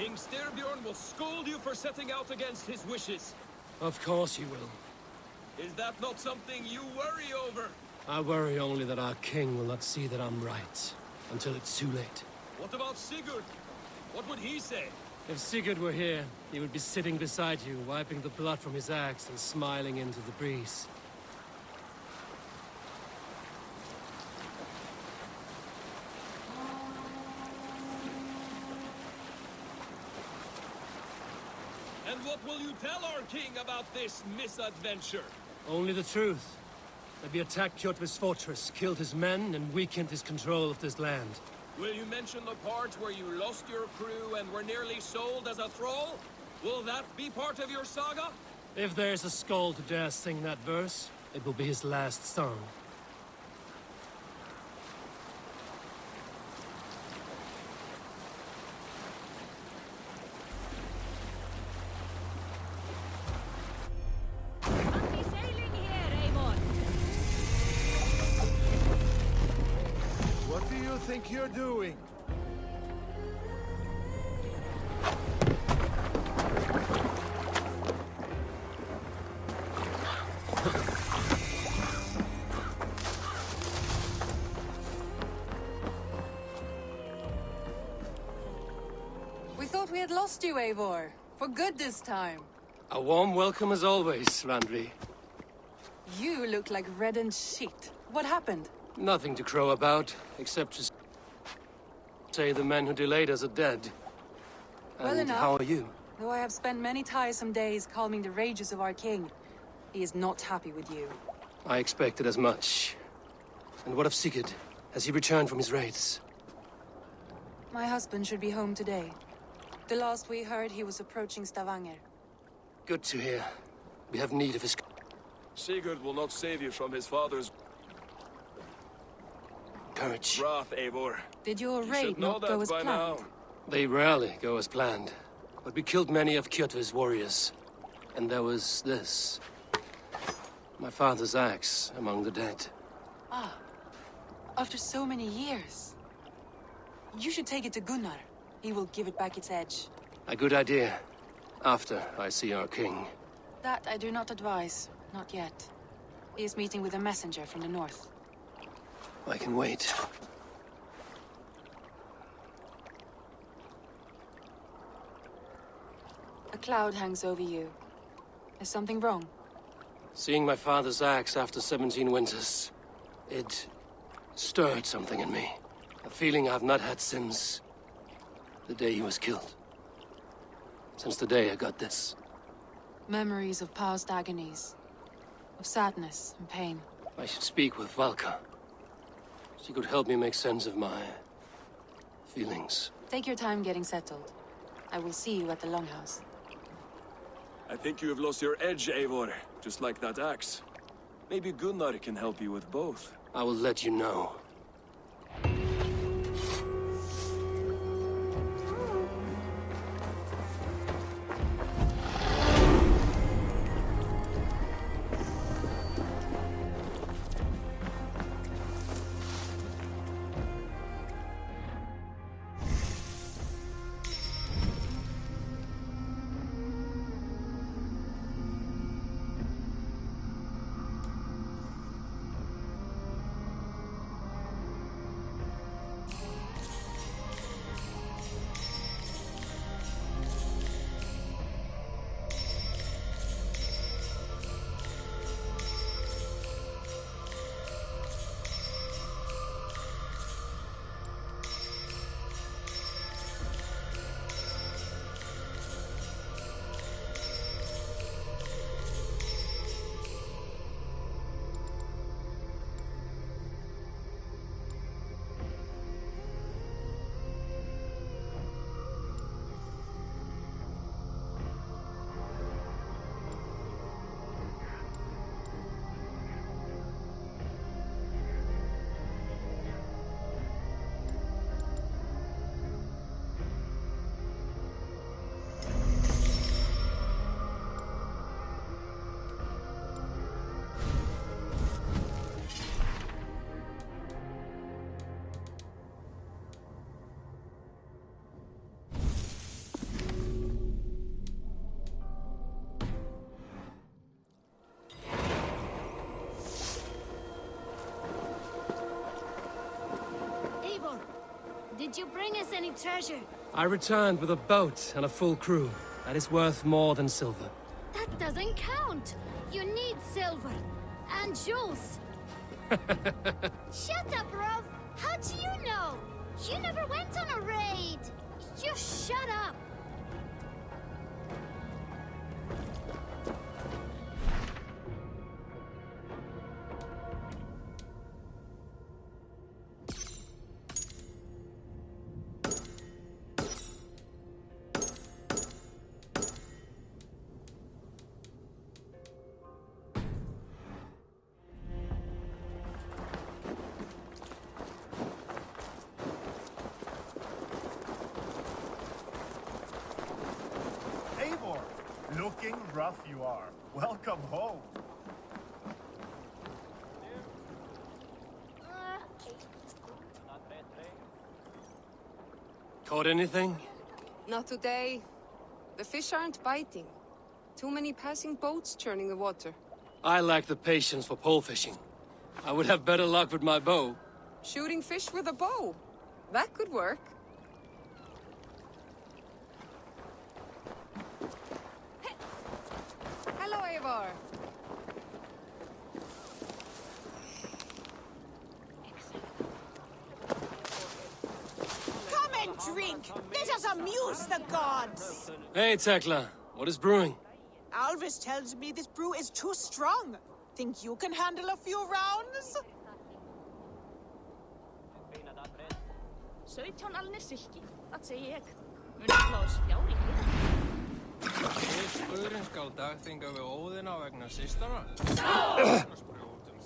King Styrbjorn will scold you for setting out against his wishes. Of course he will. Is that not something you worry over? I worry only that our king will not see that I'm right, until it's too late. What about Sigurd? What would he say? If Sigurd were here, he would be sitting beside you, wiping the blood from his axe and smiling into the breeze. And what will you tell our king about this misadventure? Only the truth. That we attacked Kjotve's fortress, killed his men, and weakened his control of this land. Will you mention the part where you lost your crew and were nearly sold as a thrall? Will that be part of your saga? If there's a Skald who dares sing that verse, it will be his last song. What do you think you're doing? We thought we had lost you, Eivor. For good this time. A warm welcome as always, Randvi. You look like reddened shit. What happened? Nothing to crow about, except to say the men who delayed us are dead. Well And enough. how are you? Though I have spent many tiresome days calming the rages of our king, he is not happy with you. I expected as much. And what of Sigurd? Has he returned from his raids? My husband should be home today. The last we heard, he was approaching Stavanger. Good to hear. We have need of his Sigurd will not save you from his father's courage. wrath, Eivor. Did your You raid should know not that go as by planned? now. They rarely go as planned. But we killed many of Kjotve's warriors. And there was this. My father's axe among the dead. Ah, after so many years. You should take it to Gunnar. He will give it back its edge. A good idea. After I see our king. That I do not advise. Not yet. He is meeting with a messenger from the north. I can wait. A cloud hangs over you. Is something wrong? Seeing my father's axe after 17 winters, it stirred something in me. A feeling I've not had since the day he was killed. Since the day I got this. Memories of past agonies. Of sadness and pain. I should speak with Valka. She could help me make sense of my feelings. Take your time getting settled. I will see you at the Longhouse. I think you have lost your edge, Eivor. Just like that axe. Maybe Gunnar can help you with both. I will let you know. Did you bring us any treasure? I returned with a boat and a full crew. That is worth more than silver. That doesn't count. You need silver. And jewels. Shut up, Rov. How do you know? You never went on a raid. You shut up. Looking rough you are. Welcome home. Caught anything? Not today. The fish aren't biting. Too many passing boats churning the water. I lack the patience for pole fishing. I would have better luck with my bow. Shooting fish with a bow. That could work. Hello, Eivor. Come and drink! Let us amuse the gods! Hey, Tekla. What is brewing? Alvis tells me this brew is too strong. Think you can handle a few rounds? 17 alnir silki, það segi ég. Munið slá spjár í heiðan. Guðurinn skal dagþinga við óðina vegna systara. Annars brjótum.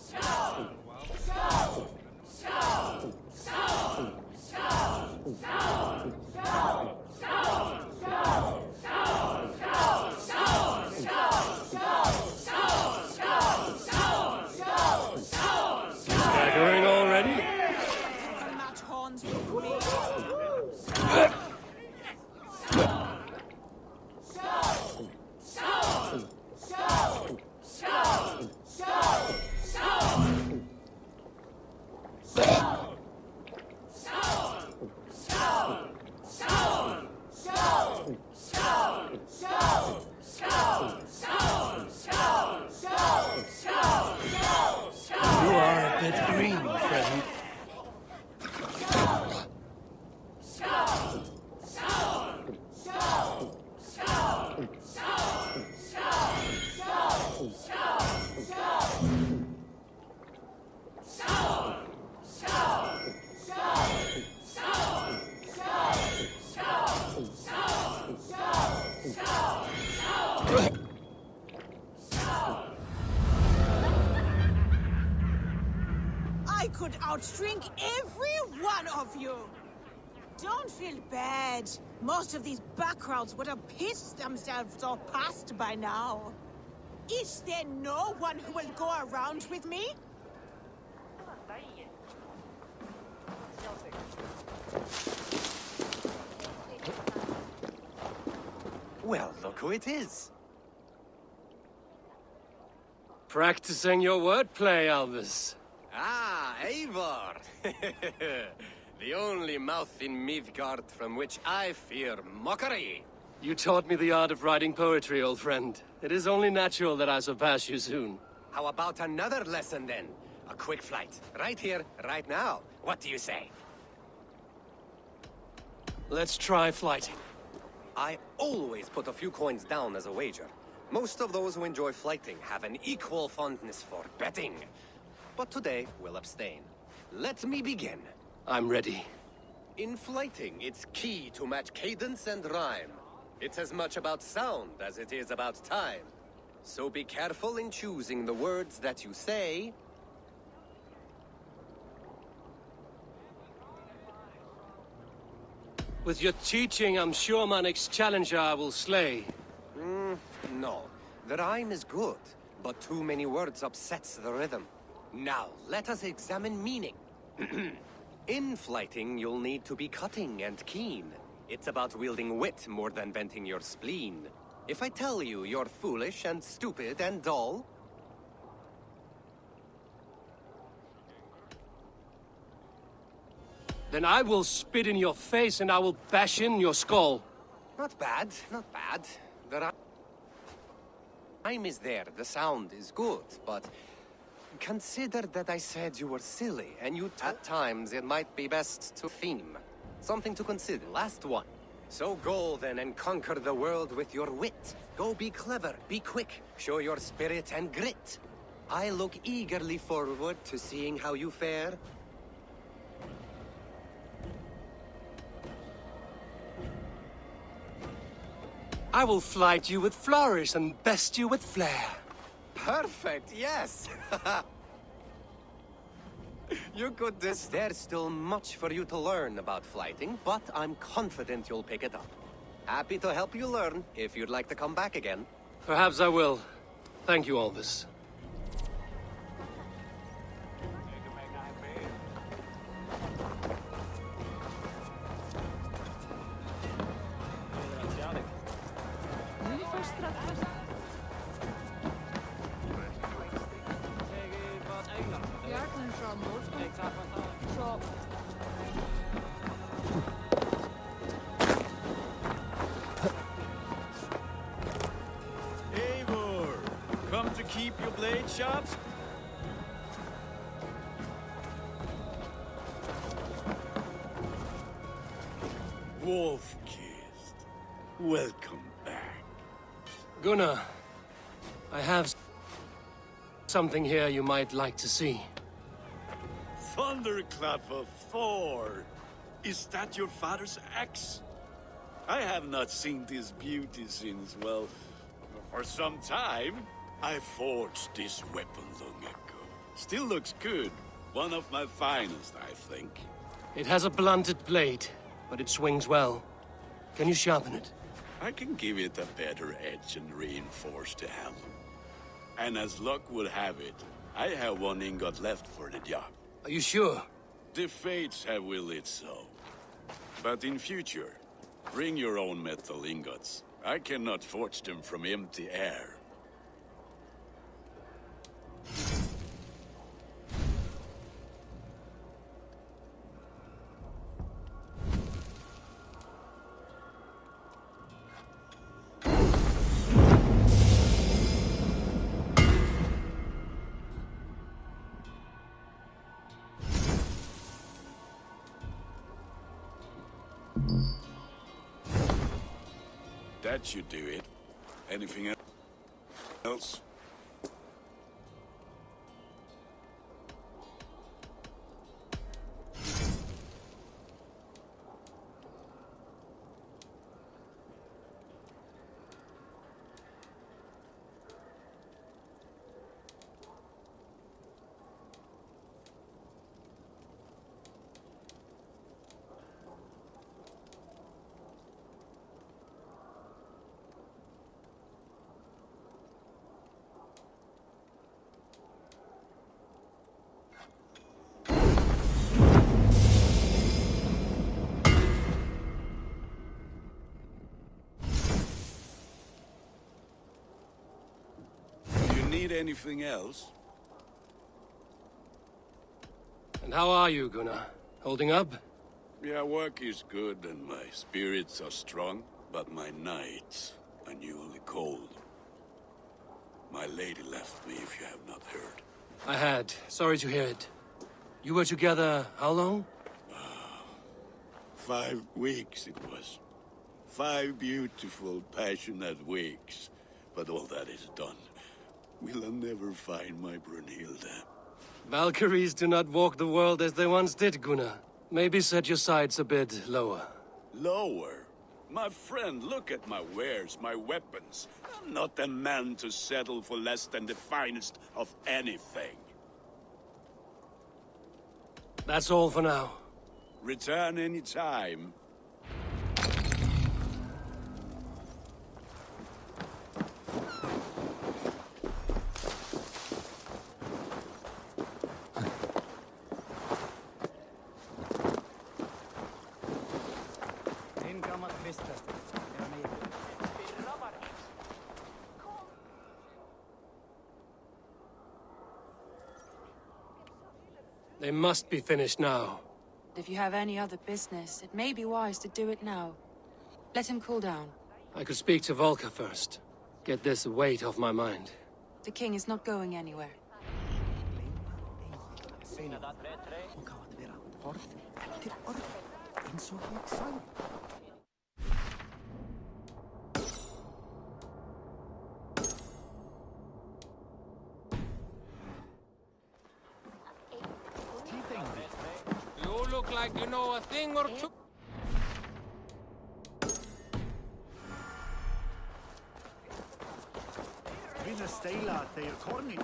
Staggering already? Match horns with me. You are a bit green, friend. I could outdrink every one of you! Don't feel bad. Most of these backgrounds would have pissed themselves off past by now. Is there no one who will go around with me? Well, look who it is. Practicing your wordplay, Alvis. Ah, Eivor! The only mouth in Midgard from which I fear mockery. You taught me the art of writing poetry, old friend. It is only natural that I surpass you soon. How about another lesson then? A quick flight. Right here, right now. What do you say? Let's try flighting. I always put a few coins down as a wager. Most of those who enjoy flighting have an equal fondness for betting. But today, we'll abstain. Let me begin. I'm ready. In flighting, it's key to match cadence and rhyme. It's as much about sound as it is about time. So be careful in choosing the words that you say. With your teaching, I'm sure my next challenger I will slay. No. The rhyme is good, but too many words upsets the rhythm. Now, let us examine meaning. In flighting, you'll need to be cutting and keen. It's about wielding wit more than venting your spleen. If I tell you you're foolish and stupid and dull... Then I will spit in your face and I will bash in your skull. Not bad, not bad. The rhyme is there, the sound is good, but consider that I said you were silly, and at times it might be best to theme. Something to consider. Last one. So go then and conquer the world with your wit. Go be clever, be quick, show your spirit and grit. I look eagerly forward to seeing how you fare. I will flight you with flourish and best you with flair. Perfect, yes! You could this. There's still much for you to learn about flighting, but I'm confident you'll pick it up. Happy to help you learn, if you'd like to come back again. Perhaps I will. Thank you, Alvis. Eivor, come to keep your blade sharp? Wolf-kissed, welcome back. Gunnar, I have something here you might like to see. Thunderclap of Thor! Is that your father's axe? I have not seen this beauty since, well, for some time. I forged this weapon long ago. Still looks good. One of my finest, I think. It has a blunted blade, but it swings well. Can you sharpen it? I can give it a better edge and reinforce the handle. And as luck would have it, I have one ingot left for the job. Are you sure? The fates have willed it so. But in future, bring your own metal ingots. I cannot forge them from empty air. That should do it. Anything else? Need anything else? And how are you, Gunnar? Holding up? Yeah, work is good and my spirits are strong, but my nights are newly cold. My lady left me, if you have not heard. I had. Sorry to hear it. You were together how long? 5 weeks it was. 5 beautiful, passionate weeks. But all that is done. Will I never find my Brunhilde? Valkyries do not walk the world as they once did, Gunnar. Maybe set your sights a bit lower. Lower? My friend, look at my wares, my weapons. I'm not a man to settle for less than the finest of anything. That's all for now. Return any time. They must be finished now. If you have any other business, it may be wise to do it now. Let him cool down. I could speak to Volker first. Get this weight off my mind. The king is not going anywhere. You look like you know a thing or two. Vinna stela þeir korning.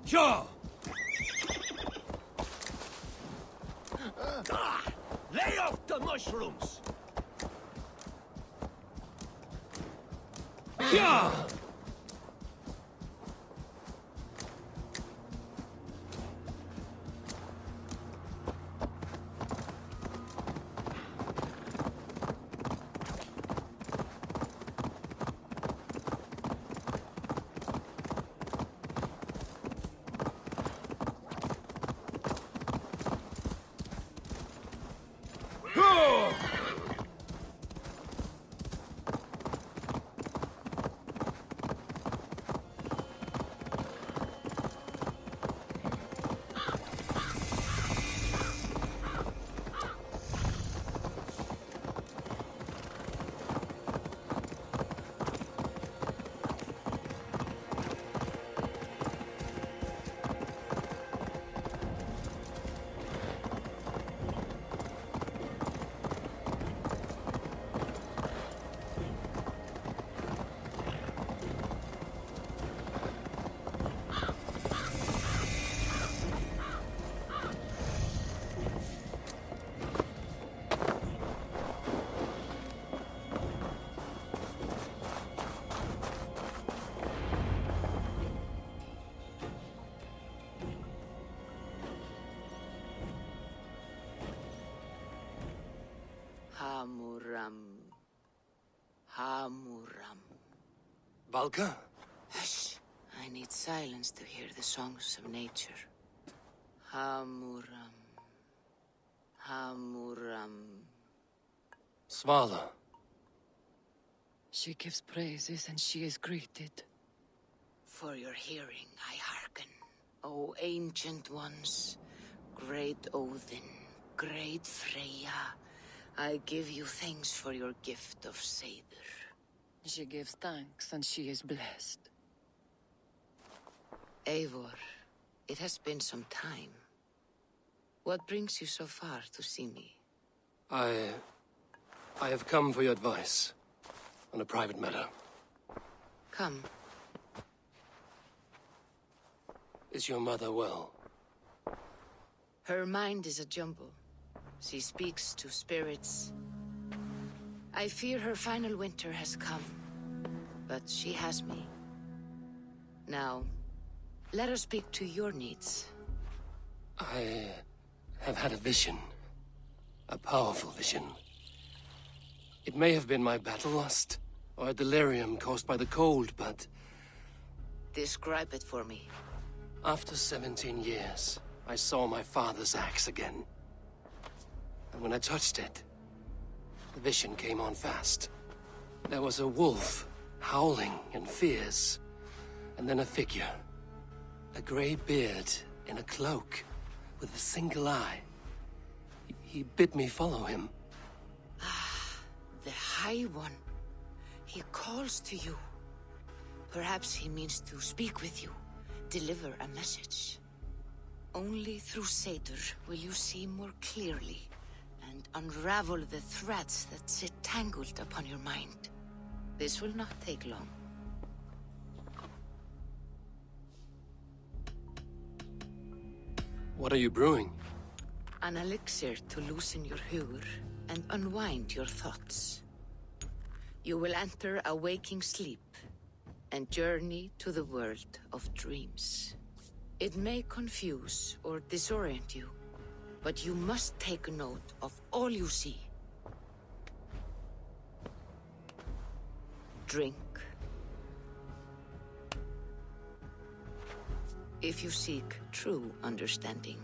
Sure! Lay off the mushrooms! Yeah! Hamuram. Hamuram. Valka? Hush. I need silence to hear the songs of nature. Hamuram. Hamuram. Svala. She gives praises and she is greeted. For your hearing I hearken, O ancient ones, great Odin, great Freya, I give you thanks for your gift of Seder. She gives thanks, and she is blessed. Eivor, it has been some time. What brings you so far to see me? I have come for your advice on a private matter. Come. Is your mother well? Her mind is a jumble. She speaks to spirits. I fear her final winter has come, but she has me. Now, let us speak to your needs. I have had a vision. A powerful vision. It may have been my battle lust, or a delirium caused by the cold, but... Describe it for me. After 17 years, I saw my father's axe again. And when I touched it, the vision came on fast. There was a wolf, howling and fierce, and then a figure. A grey beard in a cloak, with a single eye. He bid me follow him. Ah, the High One. He calls to you. Perhaps he means to speak with you, deliver a message. Only through Seder will you see more clearly and unravel the threads that sit tangled upon your mind. This will not take long. What are you brewing? An elixir to loosen your hugur and unwind your thoughts. You will enter a waking sleep and journey to the world of dreams. It may confuse or disorient you, but you must take note of all you see. Drink. If you seek true understanding.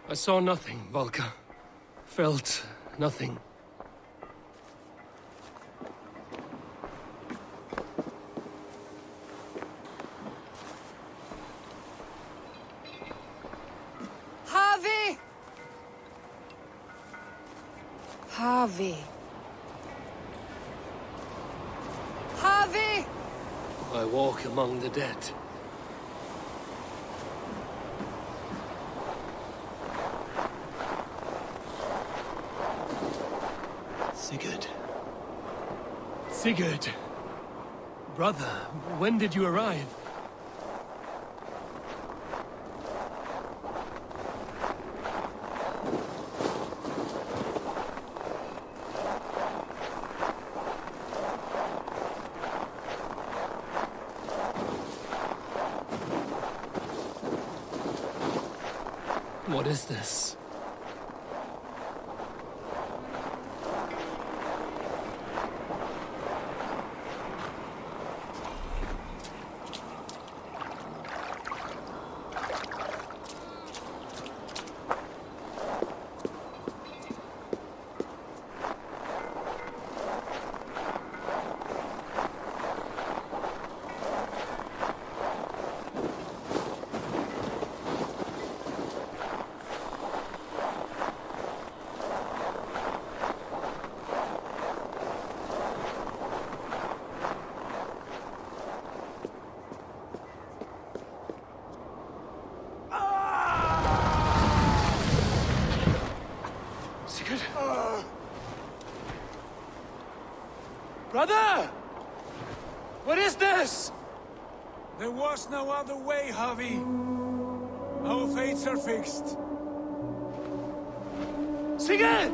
I saw nothing, Volka. Felt nothing. Harvey! Harvey. Harvey! I walk among the dead. Sigurd. Sigurd! Brother, when did you arrive? What is this? Brother! What is this? There was no other way, Javi. Our fates are fixed. Sigurd!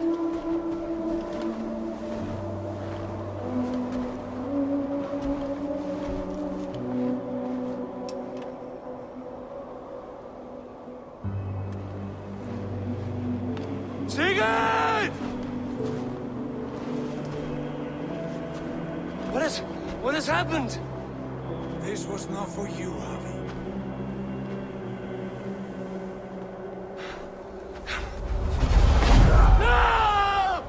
Sigurd! What has happened? This was not for you, Javi. No!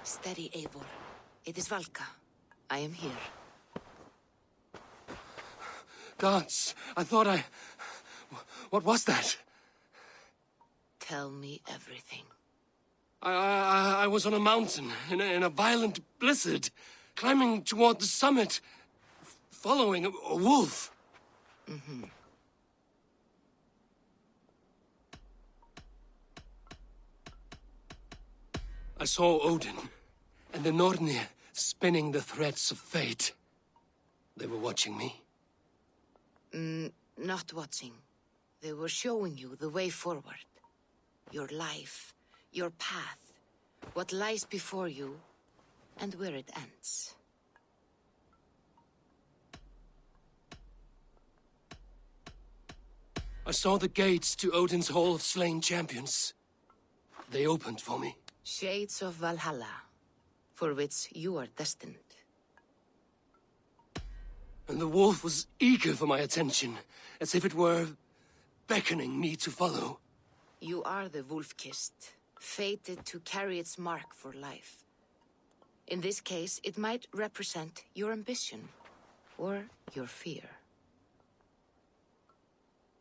Steady, Eivor. It is Valka. I am here. Gods, I thought I... What was that? Tell me everything. I was on a mountain in a violent blizzard, climbing toward the summit, following a wolf. Mm-hmm. I saw Odin and the Nornir spinning the threads of fate. They were watching me. Not watching. They were showing you the way forward. Your life, your path, what lies before you, and where it ends. I saw the gates to Odin's Hall of Slain Champions. They opened for me. Shades of Valhalla, for which you are destined. And the wolf was eager for my attention, as if it were beckoning me to follow. You are the wolf-kissed, fated to carry its mark for life. In this case, it might represent your ambition, or your fear.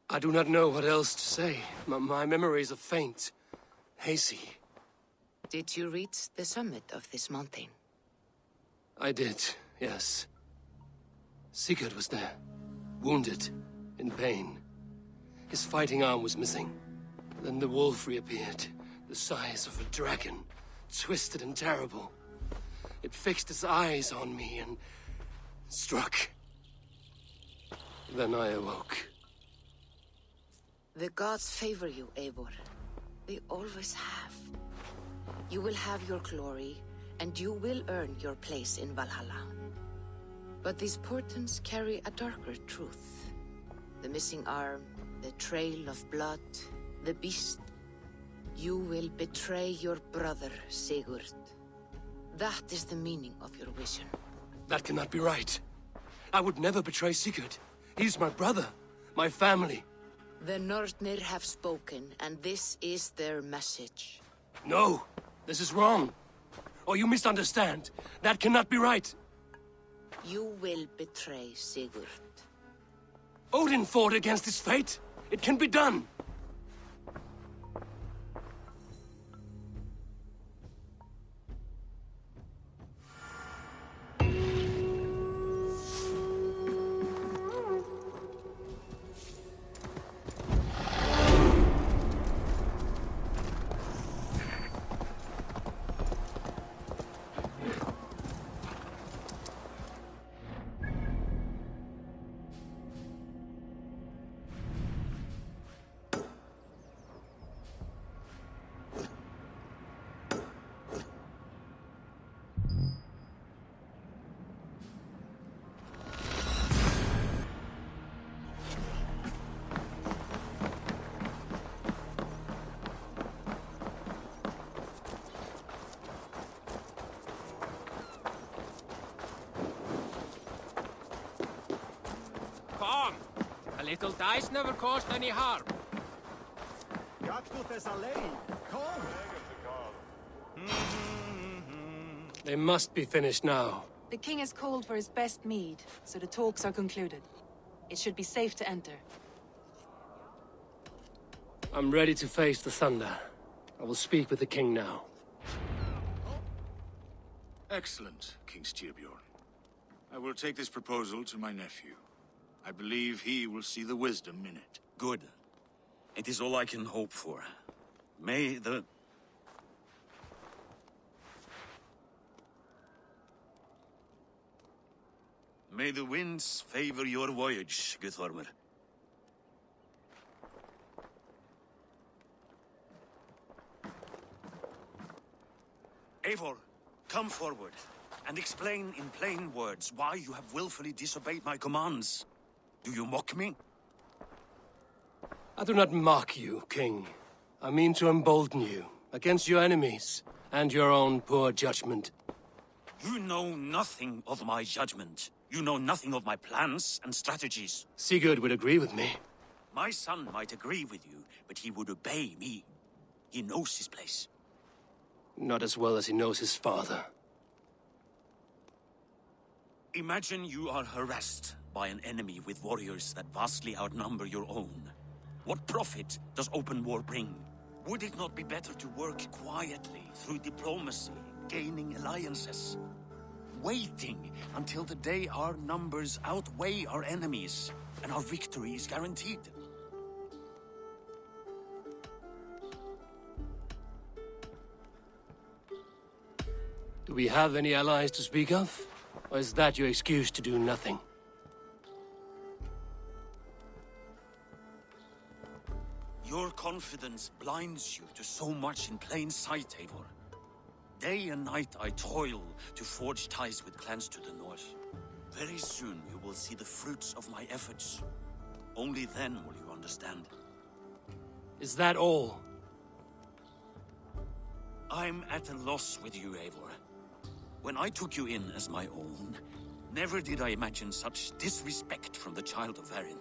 I do not know what else to say. My memories are faint, hazy. Did you reach the summit of this mountain? I did, yes. Sigurd was there, wounded, in pain. His fighting arm was missing. Then the wolf reappeared, the size of a dragon, twisted and terrible. It fixed its eyes on me and struck. Then I awoke. The gods favor you, Eivor. They always have. You will have your glory, and you will earn your place in Valhalla. But these portents carry a darker truth. The missing arm, the trail of blood, the beast. You will betray your brother, Sigurd. That is the meaning of your vision. That cannot be right. I would never betray Sigurd. He's my brother, my family. The Nornir have spoken, and this is their message. No, this is wrong. Or you misunderstand. That cannot be right. You will betray Sigurd. Odin fought against his fate. It can be done. little dice never caused any harm. They must be finished now. The king has called for his best mead, so the talks are concluded. It should be safe to enter. I'm ready to face the thunder. I will speak with the king now. Excellent, King Styrbjorn. I will take this proposal to my nephew. I believe he will see the wisdom in it. Good. It is all I can hope for. May the... May the winds favor your voyage, Guthormer. Eivor, come forward, and explain in plain words why you have willfully disobeyed my commands. Do you mock me? I do not mock you, King. I mean to embolden you against your enemies and your own poor judgment. You know nothing of my judgment. You know nothing of my plans and strategies. Sigurd would agree with me. My son might agree with you, but he would obey me. He knows his place. Not as well as he knows his father. Imagine you are harassed by an enemy with warriors that vastly outnumber your own. What profit does open war bring? Would it not be better to work quietly through diplomacy, gaining alliances? Waiting until the day our numbers outweigh our enemies and our victory is guaranteed. Do we have any allies to speak of? Or is that your excuse to do nothing? Your confidence blinds you to so much in plain sight, Eivor. Day and night I toil to forge ties with clans to the north. Very soon you will see the fruits of my efforts. Only then will you understand. Is that all? I'm at a loss with you, Eivor. When I took you in as my own, never did I imagine such disrespect from the child of Varin.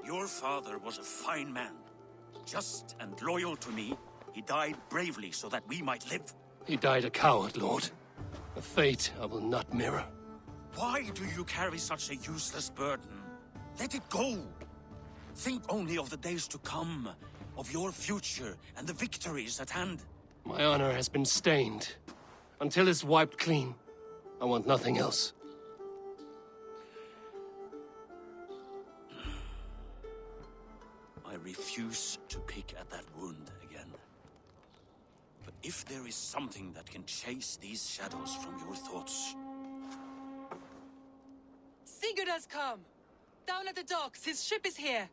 Your father was a fine man. Just and loyal to me, he died bravely so that we might live. He died a coward, Lord. A fate I will not mirror. Why do you carry such a useless burden? Let it go. Think only of the days to come, of your future and the victories at hand. My honor has been stained. Until it's wiped clean, I want nothing else. I refuse to pick at that wound again. But if there is something that can chase these shadows from your thoughts... Sigurd has come! Down at the docks, his ship is here!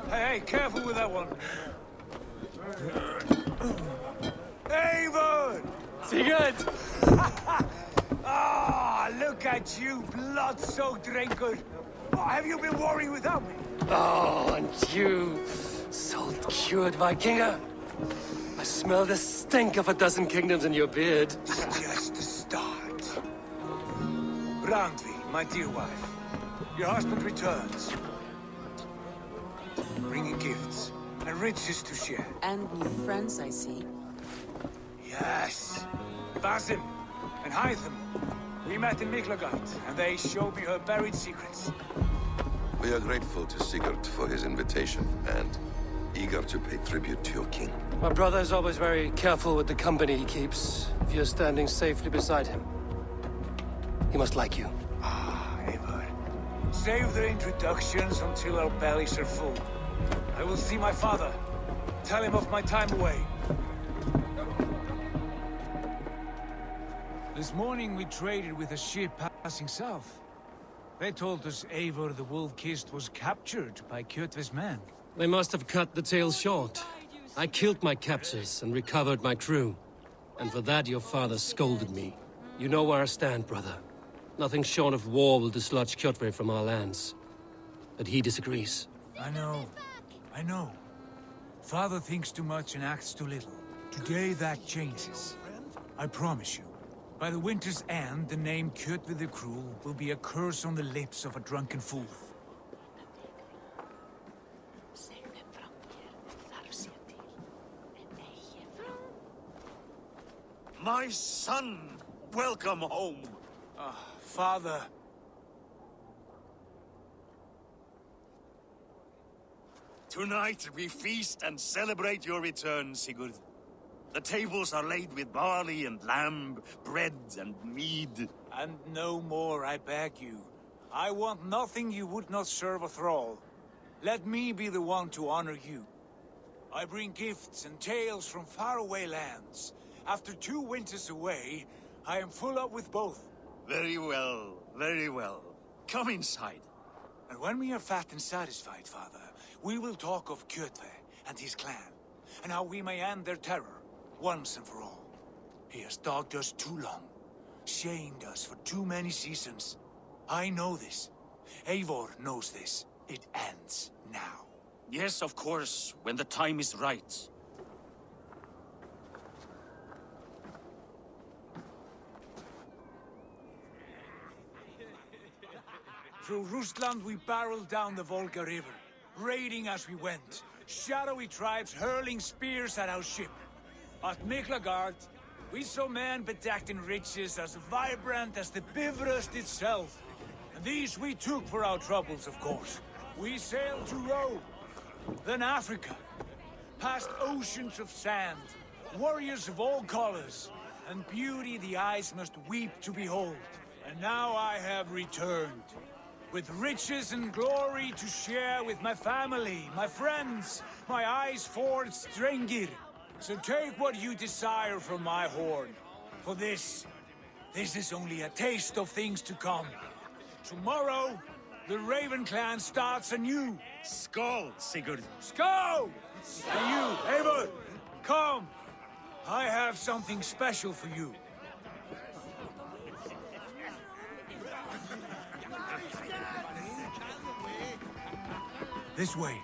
Hey, careful with that one. Eivor! Sigurd! Ah, look at you, blood-soaked raincoat. What have you been worrying without me? Oh, and you, salt-cured Vikinger. I smell the stink of a dozen kingdoms in your beard. It's just the start. Randvi, my dear wife, your husband returns. Bringing gifts and riches to share. And new friends, I see. Yes. Basim and Hytham. We met in Miklagard, and they showed me her buried secrets. We are grateful to Sigurd for his invitation, and eager to pay tribute to your king. My brother is always very careful with the company he keeps. If you're standing safely beside him, he must like you. Ah, Eivor. Save their introductions until our bellies are full. I will see my father. Tell him of my time away. This morning we traded with a ship passing south. They told us Eivor the Wolf-Kissed was captured by Kjotve's men. They must have cut the tale short. I killed my captors and recovered my crew. And for that your father scolded me. You know where I stand, brother. Nothing short of war will dislodge Kjotve from our lands. But he disagrees. I know. I know. Father thinks too much and acts too little. Today that changes. I promise you. By the winter's end, the name Kjotve the Cruel will be a curse on the lips of a drunken fool. My son! Welcome home! Father. Tonight we feast and celebrate your return, Sigurd. The tables are laid with barley and lamb, bread and mead. And no more, I beg you. I want nothing you would not serve a thrall. Let me be the one to honor you. I bring gifts and tales from faraway lands. After 2 winters away, I am full up with both. Very well, very well. Come inside. And when we are fat and satisfied, Father, we will talk of Kjotve and his clan, and how we may end their terror, once and for all. He has dogged us too long, shamed us for too many seasons. I know this. Eivor knows this. It ends now. Yes, of course, when the time is right. Through Rusland we barreled down the Volga River, raiding as we went. Shadowy tribes hurling spears at our ship. At Miklagard, we saw men bedecked in riches as vibrant as the Bifrost itself. And these we took for our troubles, of course. We sailed to Rome, then Africa, past oceans of sand, warriors of all colors, and beauty the eyes must weep to behold. And now I have returned, with riches and glory to share with my family, my friends, my eyes forged Strengir. So take what you desire from my horn. For this is only a taste of things to come. Tomorrow, the Raven clan starts anew. Skål, Sigurd. Skål! And you, Eivor, come. I have something special for you. This way.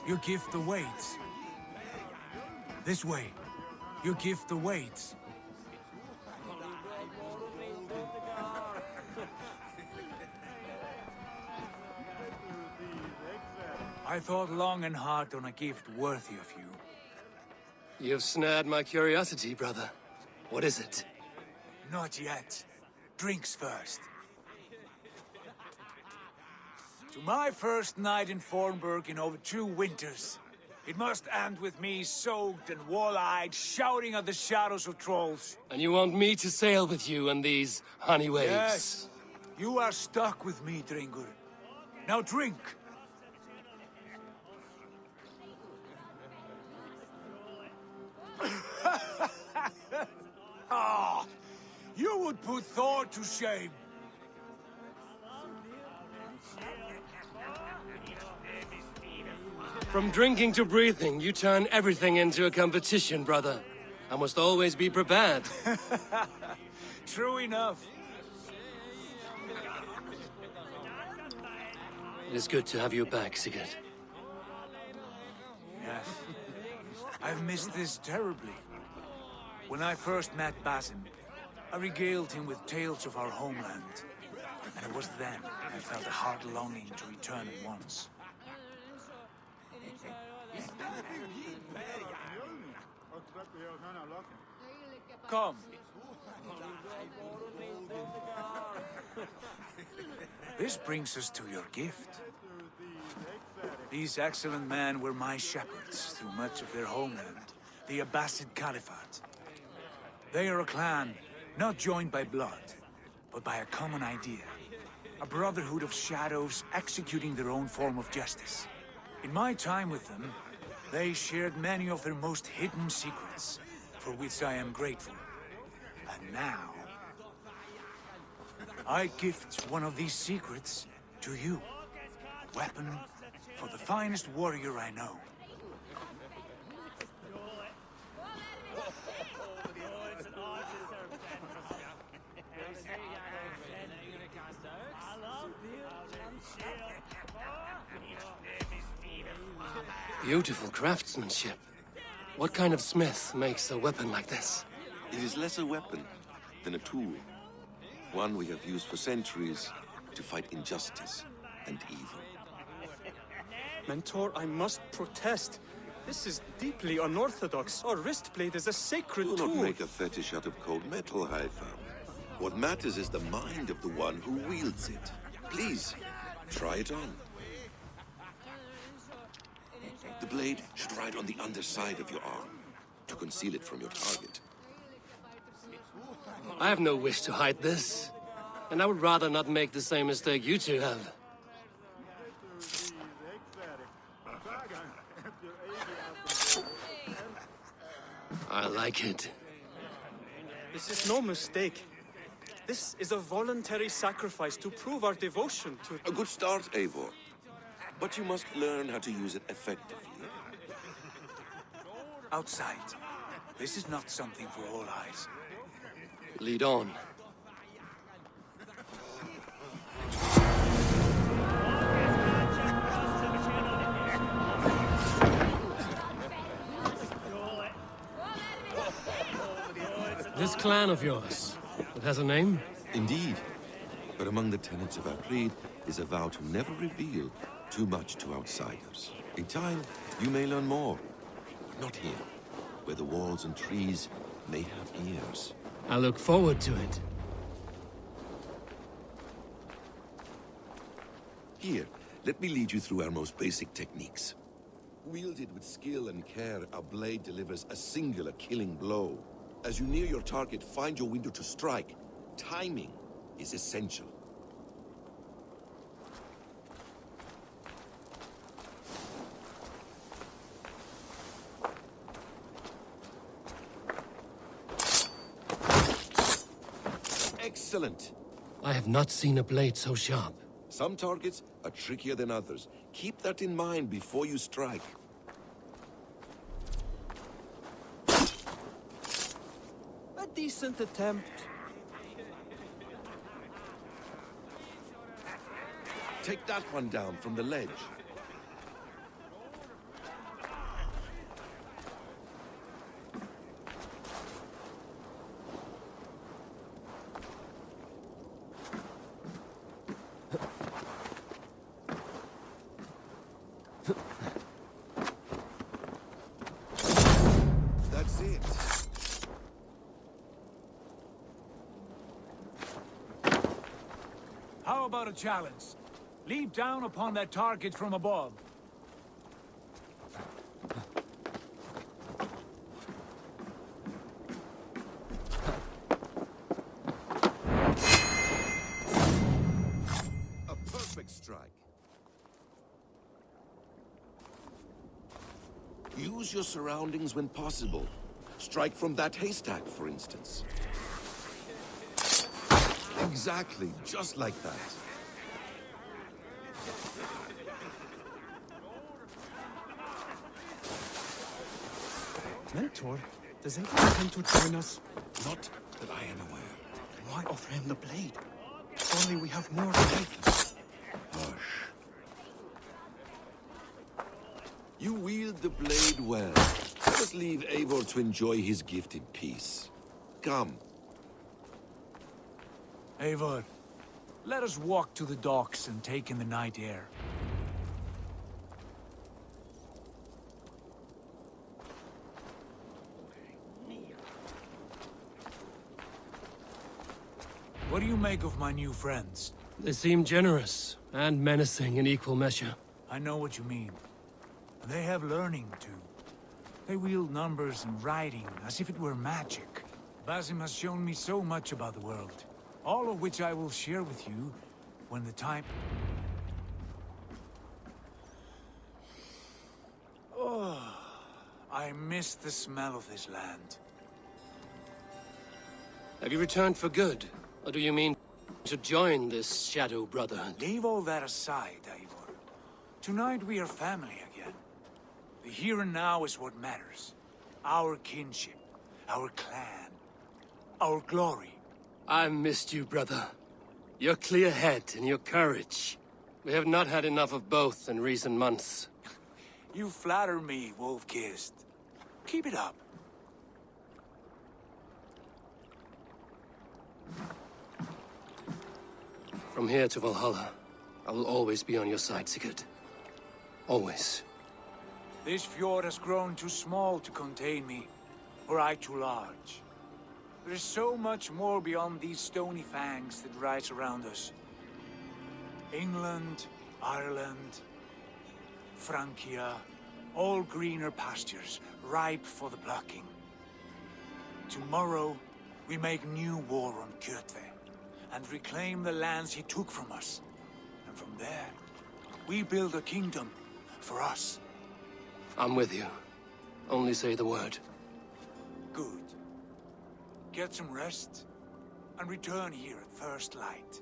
Your gift awaits. This way. Your gift awaits. I thought long and hard on a gift worthy of you. You've snared my curiosity, brother. What is it? Not yet. Drinks first. To my first night in Fornburg in over 2 winters. It must end with me soaked and wall-eyed, shouting at the shadows of trolls. And you want me to sail with you on these honey waves? Yes. You are stuck with me, Dringur. Now drink. Ah, you would put Thor to shame. From drinking to breathing, you turn everything into a competition, brother. I must always be prepared. True enough. It is good to have you back, Sigurd. Yes. I've missed this terribly. When I first met Basim, I regaled him with tales of our homeland. And it was then I felt a heart longing to return at once. Come. This brings us to your gift. These excellent men were my shepherds through much of their homeland, the Abbasid Caliphate. They are a clan, not joined by blood, but by a common idea. A brotherhood of shadows executing their own form of justice. In my time with them, they shared many of their most hidden secrets, for which I am grateful. And now... I gift one of these secrets to you. Weapon for the finest warrior I know. Beautiful craftsmanship. What kind of smith makes a weapon like this? It is less a weapon than a tool. One we have used for centuries to fight injustice and evil. Mentor, I must protest. This is deeply unorthodox. Our wrist blade is a sacred Do tool. not make a fetish out of cold metal, Haifa. What matters is the mind of the one who wields it. Please, try it on. The blade should ride on the underside of your arm to conceal it from your target. I have no wish to hide this. And I would rather not make the same mistake you two have. I like it. This is no mistake. This is a voluntary sacrifice to prove our devotion to... A good start, Eivor. But you must learn how to use it effectively. Outside. This is not something for all eyes. Lead on. This clan of yours, it has a name? Indeed. But among the tenets of our creed is a vow to never reveal too much to outsiders. In time, you may learn more. But not here, where the walls and trees may have ears. I look forward to it. Here, let me lead you through our most basic techniques. Wielded with skill and care, our blade delivers a singular killing blow. As you near your target, find your window to strike. Timing is essential. Excellent. I have not seen a blade so sharp. Some targets are trickier than others. Keep that in mind before you strike. A decent attempt. Take that one down from the ledge. That's it. How about a challenge? Leap down upon that target from above. A perfect strike. Use your surroundings when possible. Strike from that haystack, for instance. Exactly, just like that. Mentor, does anyone intend to join us? Not that I am aware. Why offer him the blade? Surely we have more faith. Hush. You wield the blade well. Let us leave Eivor to enjoy his gift in peace. Come. Eivor, let us walk to the docks and take in the night air. What do you make of my new friends? They seem generous and menacing in equal measure. I know what you mean. They have learning, too. They wield numbers and writing as if it were magic. Basim has shown me so much about the world, all of which I will share with you when the time... Oh, I miss the smell of this land. Have you returned for good? Or do you mean to to join this Shadow Brotherhood. Leave all that aside, Eivor. Tonight we are family again. The here and now is what matters. Our kinship, our clan, our glory. I've missed you, brother. Your clear head and your courage. We have not had enough of both in recent months. You flatter me, Wolf-Kissed. Keep it up. From here to Valhalla, I will always be on your side, Sigurd. Always. This fjord has grown too small to contain me, or I too large. There is so much more beyond these stony fangs that rise around us. England, Ireland, Francia, all greener pastures, ripe for the plucking. Tomorrow, we make new war on Kjotve, and reclaim the lands he took from us. And from there, we build a kingdom for us. I'm with you. Only say the word. Good. Get some rest, and return here at first light.